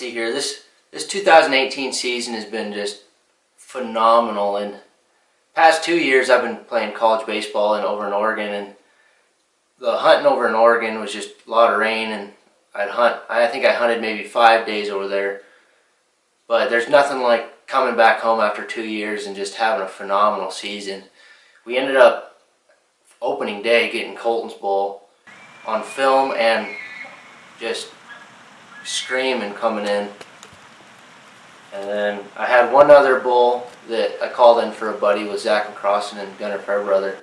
see here. This 2018 season has been just phenomenal. And past 2 years, I've been playing college baseball over in Oregon, and the hunting over in Oregon was just a lot of rain, and I think I hunted maybe 5 days over there. But there's nothing like coming back home after 2 years and just having a phenomenal season. We ended up opening day getting Colton's bull on film and just screaming coming in. And then I had one other bull that I called in for a buddy with Zach and Crossan and Gunnar Fairbrother,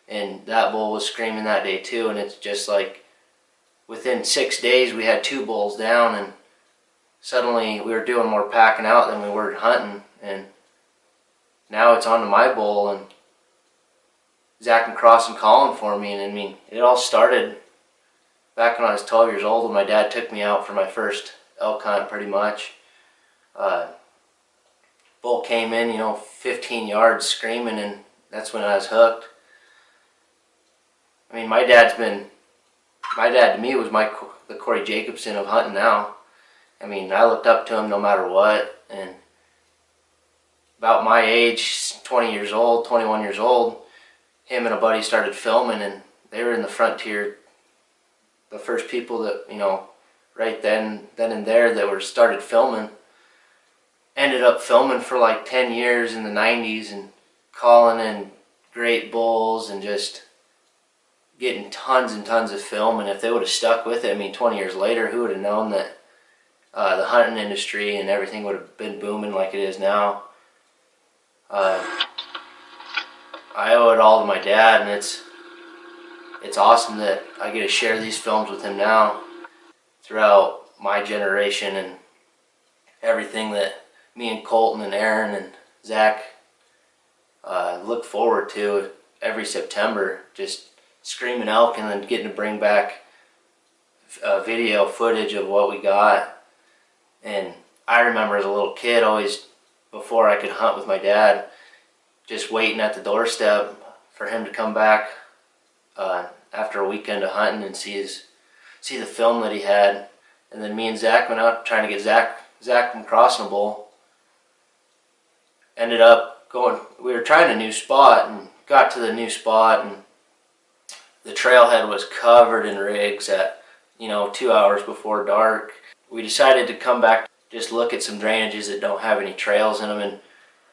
and that bull was screaming that day too. And it's just like within 6 days we had 2 bulls down, and suddenly we were doing more packing out than we were hunting. And now it's on to my bull, and Zach and Crossan calling for me. And I mean, it all started back when I was 12 years old, when my dad took me out for my first elk hunt, pretty much. Bull came in, 15 yards screaming, and that's when I was hooked. I mean, my dad to me was the Corey Jacobson of hunting now. I mean, I looked up to him no matter what. And about my age, 20 years old, 21 years old, him and a buddy started filming, and they were in the frontier, the first people that, right then and there that started filming. Ended up filming for like 10 years in the 90s and calling in great bulls and just getting tons and tons of film. And if they would have stuck with it, I mean, 20 years later, who would have known that the hunting industry and everything would have been booming like it is now. I owe it all to my dad, and it's awesome that I get to share these films with him now throughout my generation, and everything that me and Colton and Aaron and Zach look forward to every September, just screaming elk and then getting to bring back video footage of what we got. And I remember as a little kid, always, before I could hunt with my dad, just waiting at the doorstep for him to come back after a weekend of hunting and see the film that he had. And then me and Zach went out trying to get Zach from crossing a bull. Ended up we were trying a new spot and got to the new spot, and the trailhead was covered in rigs at 2 hours before dark. We decided to come back, just look at some drainages that don't have any trails in them, and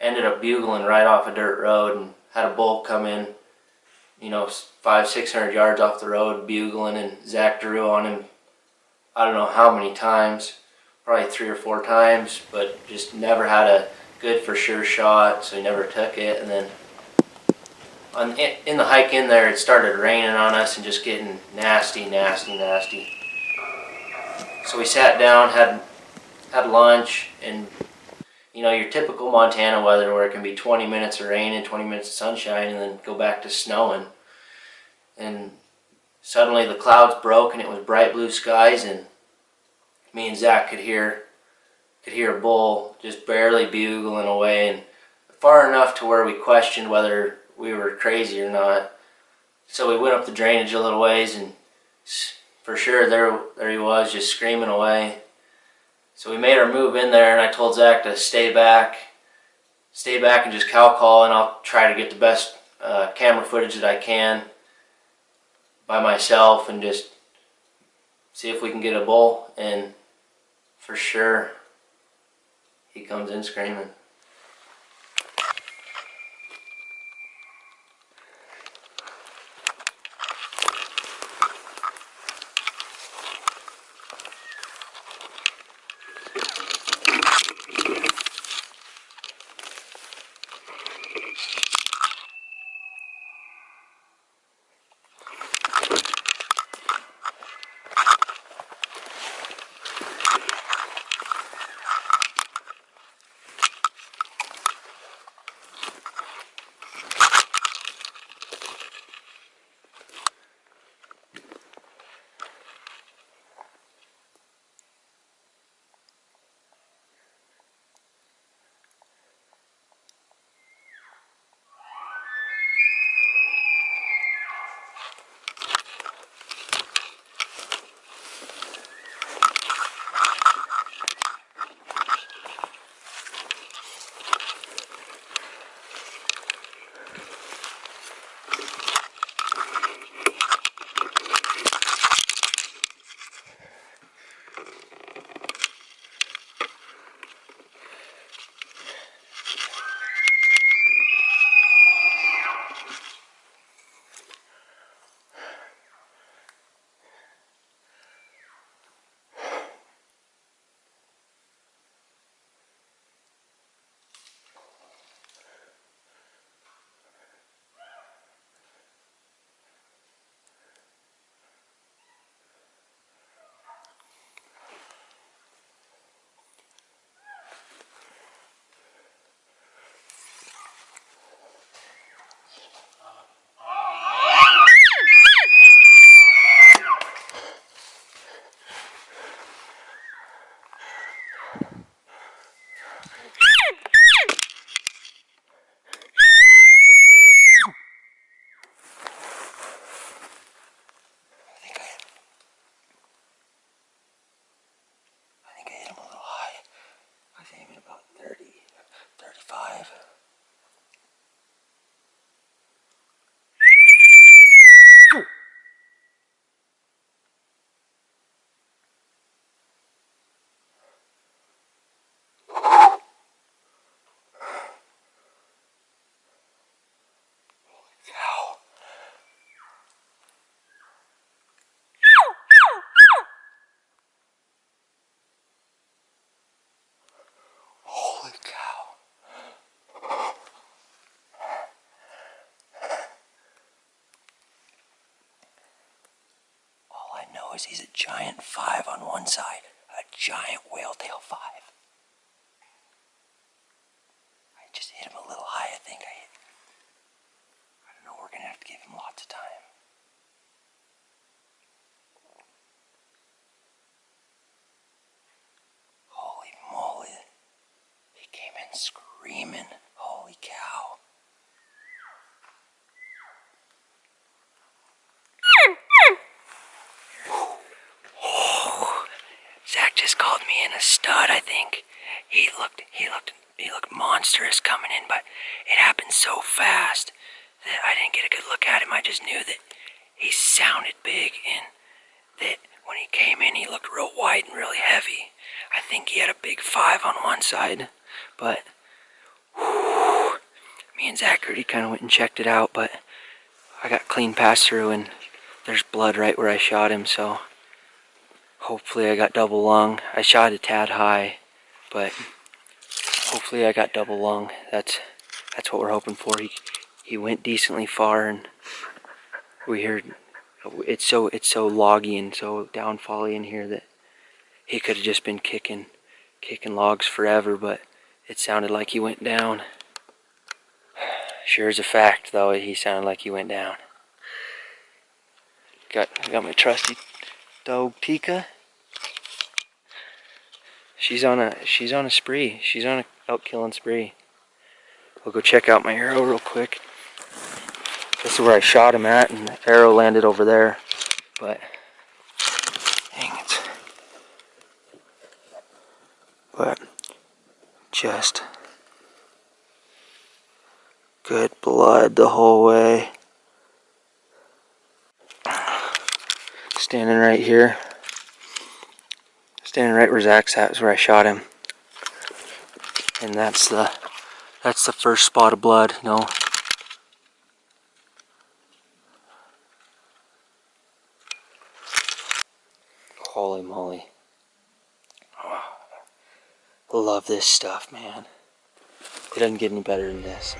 ended up bugling right off a dirt road, and had a bull come in 500-600 yards off the road bugling, and Zach drew on him I don't know how many times, probably 3 or 4 times, but just never had a good for sure shot, so he never took it. And then in the hike in there, it started raining on us and just getting nasty. So we sat down, had lunch, and your typical Montana weather where it can be 20 minutes of rain and 20 minutes of sunshine and then go back to snowing. And suddenly the clouds broke and it was bright blue skies, and me and Zach could hear a bull just barely bugling away, and far enough to where we questioned whether we were crazy or not. So we went up the drainage a little ways, and for sure there he was, just screaming away. So we made our move in there, and I told Zach to stay back and just cow call, and I'll try to get the best camera footage that I can by myself and just see if we can get a bull. And for sure, he comes in screaming. was aiming about 30, 35. Holy cow. All I know is he's a giant 5 on one side, a giant whale-tail 5. I just hit him a little high, I think. I don't know, we're gonna have to give him lots of time. Holy moly. He came in screaming. Holy cow. Oh, Zach just called me in a stud, I think. He looked monstrous coming in, but it happened so fast that I didn't get a good look at him. I just knew that he sounded big, and that when he came in, he looked real wide and really heavy. I think he had a big 5 on one side, but whew, me and Zach already kind of went and checked it out, but I got clean pass through, and there's blood right where I shot him, so hopefully I got double lung. I shot a tad high, but hopefully I got double lung. That's what we're hoping for. He went decently far, and we heard it's so loggy and so downfally in here that he could have just been kicking logs forever, but it sounded like he went down. Sure as a fact, though, he sounded like he went down. Got my trusty dog Tika. She's on a spree. She's on a elk killing spree. We'll go check out my arrow real quick. This is where I shot him at, and the arrow landed over there. But dang it. But just good blood the whole way. Standing right here. Standing right where Zach's at is where I shot him. And that's the first spot of blood, you know. Holy moly. Oh, I love this stuff, man. It doesn't get any better than this.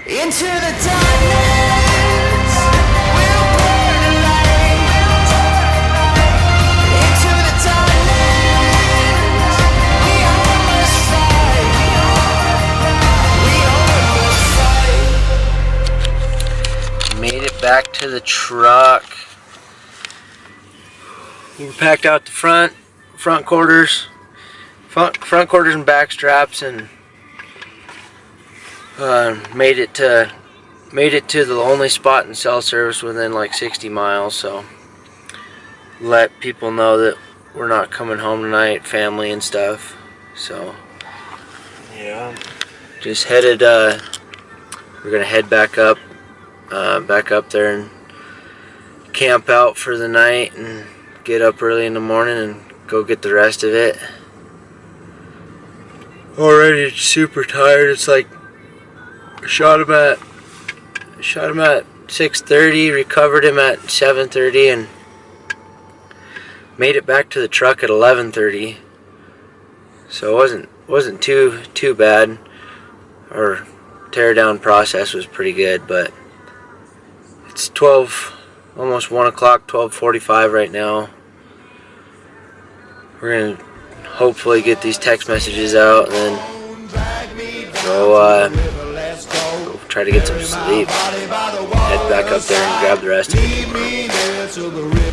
Into the darkness, we'll burn alive. Into the darkness, we all must fight. We all must fight. Made it back to the truck. We packed out the front quarters and back straps, and made it to the only spot in cell service within like 60 miles. So let people know that we're not coming home tonight, family and stuff. So yeah, just headed. We're gonna head back up there and camp out for the night and get up early in the morning and go get the rest of it. Already super tired. It's like I shot him at 6:30, recovered him at 7:30, and made it back to the truck at 11:30. So it wasn't too bad. Our tear down process was pretty good, but it's 12, almost 1 o'clock, 12:45 right now. We're gonna hopefully get these text messages out and then go try to get some sleep. Head back up there and grab the rest of it tomorrow.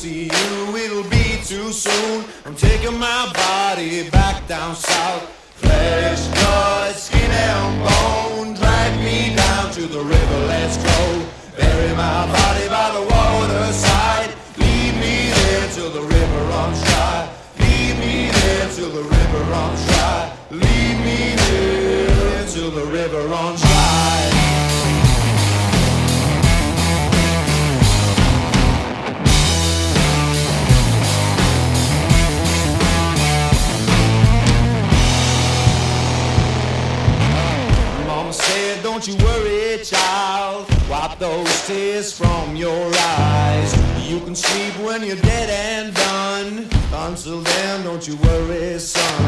See you, it'll be too soon. I'm taking my body back down south. Flesh, blood, skin and bone. Drag me down to the river, let's go. Bury my body by the waterside. Leave me there till the river runs dry. Leave me there till the river runs dry. Leave me there till the river runs dry. Don't you worry, child, wipe those tears from your eyes. You can sleep when you're dead and done. Until then, don't you worry, son.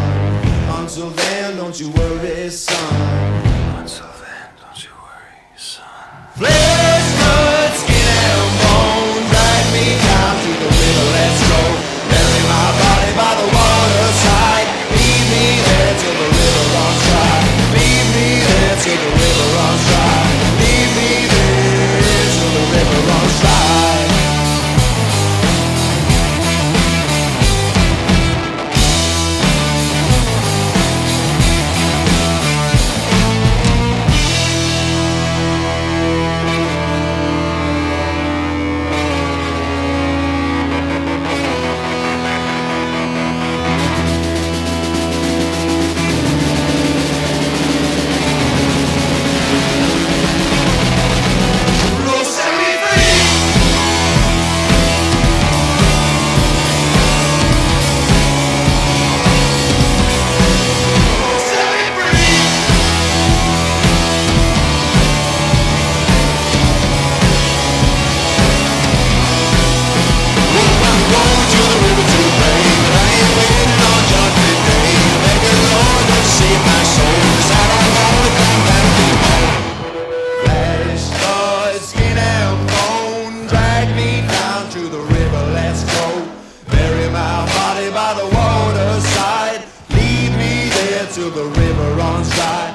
Until then, don't you worry, son. Until then, don't you worry, son. Flesh, blood, skin and bone. Drag me down to the river, let's go. Bury my body by the waterside. Leave me there till the river runs dry. Leave me there till the river runs dry. Leave me there till the river runs dry. Till the river runs dry.